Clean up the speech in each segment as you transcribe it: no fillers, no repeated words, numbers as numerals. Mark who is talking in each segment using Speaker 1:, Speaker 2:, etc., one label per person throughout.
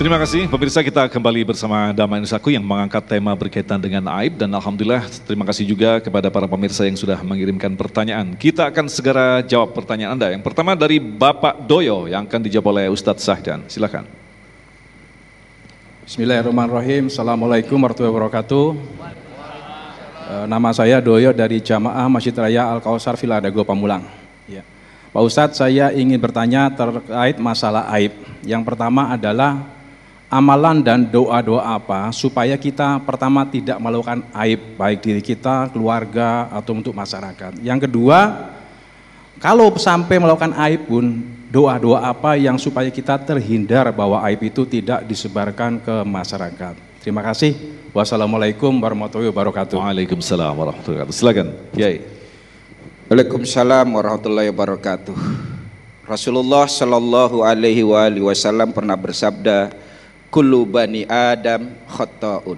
Speaker 1: Terima kasih pemirsa, kita kembali bersama Damai Nusaku yang mengangkat tema berkaitan dengan aib, dan alhamdulillah terima kasih juga kepada para pemirsa yang sudah mengirimkan pertanyaan. Kita akan segera jawab pertanyaan Anda. Yang pertama dari Bapak Doyo yang akan dijawab oleh Ustadz Sahdan. Silakan.
Speaker 2: Bismillahirrahmanirrahim. Assalamualaikum warahmatullahi wabarakatuh. Nama saya Doyo dari Jamaah Masjid Raya Al-Kausar Villa Dago Pamulang. Ya. Pak Ustadz, saya ingin bertanya terkait masalah aib. Yang pertama adalah amalan dan doa-doa apa supaya kita pertama tidak melakukan aib baik diri kita, keluarga, atau untuk masyarakat. Yang kedua, kalau sampai melakukan aib pun, doa-doa apa yang supaya kita terhindar bahwa aib itu tidak disebarkan ke masyarakat. Terima kasih. Wassalamualaikum warahmatullahi wabarakatuh.
Speaker 1: Waalaikumsalam warahmatullahi wabarakatuh. Silakan, Kiai.
Speaker 3: Waalaikumsalam warahmatullahi wabarakatuh. Rasulullah Shallallahu Alaihi Wasallam pernah bersabda, kullu bani Adam khata'un.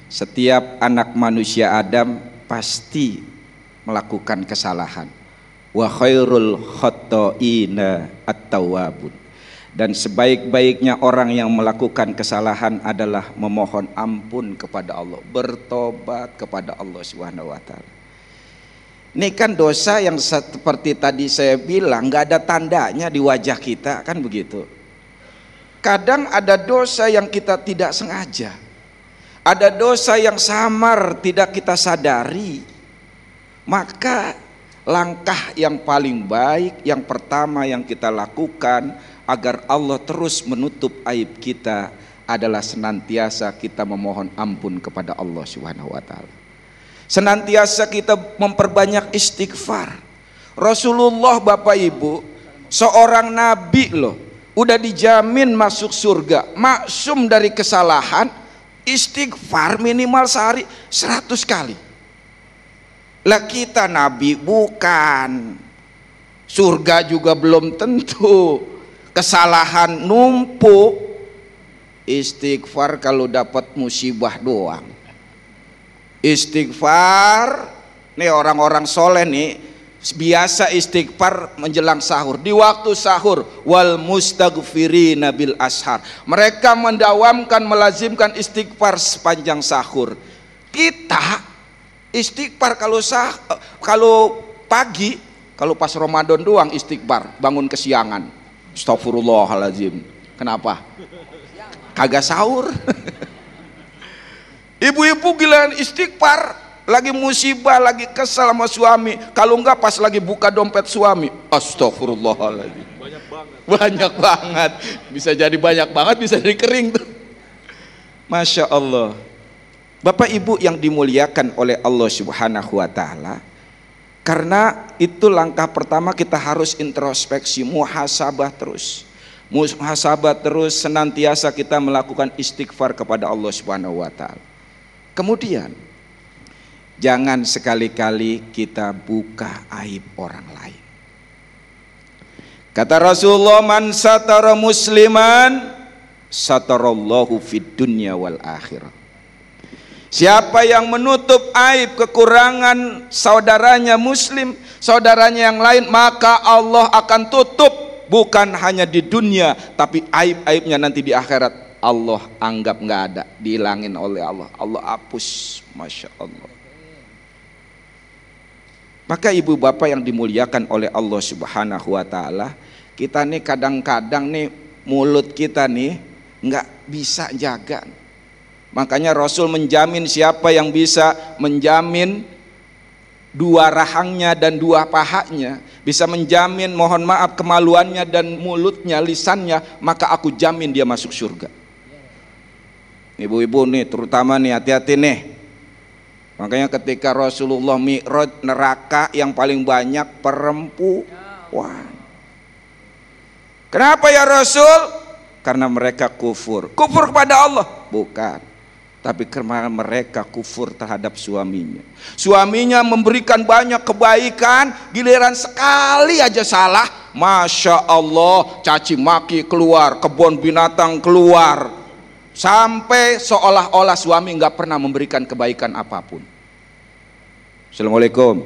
Speaker 3: Setiap anak manusia Adam pasti melakukan kesalahan. Wa khairul khata'ina at-tawwabun. Dan sebaik-baiknya orang yang melakukan kesalahan adalah memohon ampun kepada Allah, bertobat kepada Allah Subhanahu wa taala. Ini kan dosa yang seperti tadi saya bilang, nggak ada tandanya di wajah kita, kan begitu. Kadang ada dosa yang kita tidak sengaja, ada dosa yang samar tidak kita sadari. Maka langkah yang paling baik, yang pertama yang kita lakukan agar Allah terus menutup aib kita adalah senantiasa kita memohon ampun kepada Allah Subhanahu wa taala. Senantiasa kita memperbanyak istighfar. Rasulullah Bapak Ibu seorang nabi loh, udah dijamin masuk surga, maksum dari kesalahan, istighfar minimal sehari 100 kali. Lah kita nabi bukan, surga juga belum tentu, kesalahan numpuk. Istighfar kalau dapat musibah doang. Istighfar, nih orang-orang soleh nih biasa istighfar menjelang sahur, di waktu sahur, wal mustaghfirina bil ashar. Mereka mendawamkan, melazimkan istighfar sepanjang sahur. Kita istighfar kalau pagi, kalau pas Ramadan doang istighfar, bangun kesiangan. Astagfirullahaladzim. Kenapa? Kagak sahur. Ibu-ibu giliran istighfar lagi musibah, lagi kesal sama suami, kalau enggak pas lagi buka dompet suami, astagfirullahaladzim, banyak banget, bisa jadi banyak banget, bisa jadi kering tuh. Masya Allah. Bapak Ibu yang dimuliakan oleh Allah Subhanahu wa taala, karena itu langkah pertama kita harus introspeksi, muhasabah terus, senantiasa kita melakukan istighfar kepada Allah Subhanahu wa taala. Kemudian jangan sekali-kali kita buka aib orang lain. Kata Rasulullah, man satara musliman satarallahu fid dunya wal akhirah. Siapa yang menutup aib kekurangan saudaranya muslim, saudaranya yang lain, maka Allah akan tutup, bukan hanya di dunia, tapi aib-aibnya nanti di akhirat Allah anggap nggak ada, dihilangin oleh Allah, Allah hapus. Masya Allah. Maka ibu bapak yang dimuliakan oleh Allah Subhanahu wa taala, kita nih kadang-kadang nih mulut kita nih nggak bisa jaga. Makanya Rasul menjamin, siapa yang bisa menjamin dua rahangnya dan dua pahanya, bisa menjamin mohon maaf kemaluannya dan mulutnya, lisannya, maka aku jamin dia masuk surga. Ibu-ibu nih terutama nih, hati-hati nih. Makanya ketika Rasulullah Mi'raj, neraka yang paling banyak perempuan. Kenapa ya Rasul? Karena mereka kufur. Kufur kepada Allah? Bukan. Tapi karena mereka kufur terhadap suaminya. Suaminya memberikan banyak kebaikan, giliran sekali aja salah, Masya Allah, caci maki keluar, kebun binatang keluar. Sampai seolah-olah suami nggak pernah memberikan kebaikan apapun. Assalamualaikum.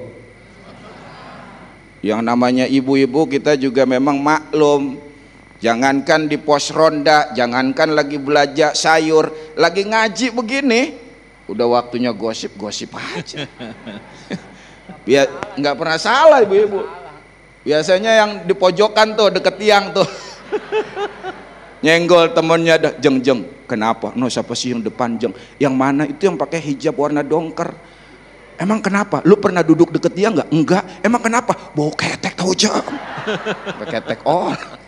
Speaker 3: Yang namanya ibu-ibu kita juga memang maklum, Jangankan di pos ronda, jangankan lagi belajar sayur, lagi ngaji begini, udah waktunya gosip aja. Nggak pernah salah ibu-ibu. Biasanya yang di pojokan tuh deket tiang tuh nyenggol temennya, jeng, kenapa? No, siapa sih yang depan, jeng? Yang mana itu yang pakai hijab warna dongker? Emang kenapa? Lu pernah duduk deket dia nggak? Enggak. Emang kenapa? Bau ketek tahu, jeng. Ketek orang.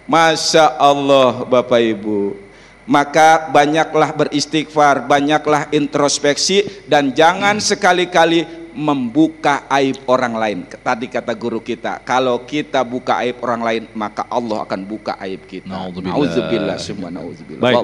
Speaker 3: Masya Allah Bapak Ibu. Maka banyaklah beristighfar, banyaklah introspeksi, dan jangan sekali-kali membuka aib orang lain. Tadi kata guru kita, kalau kita buka aib orang lain, maka Allah akan buka aib kita. Nauzubillah, summa nauzubillah.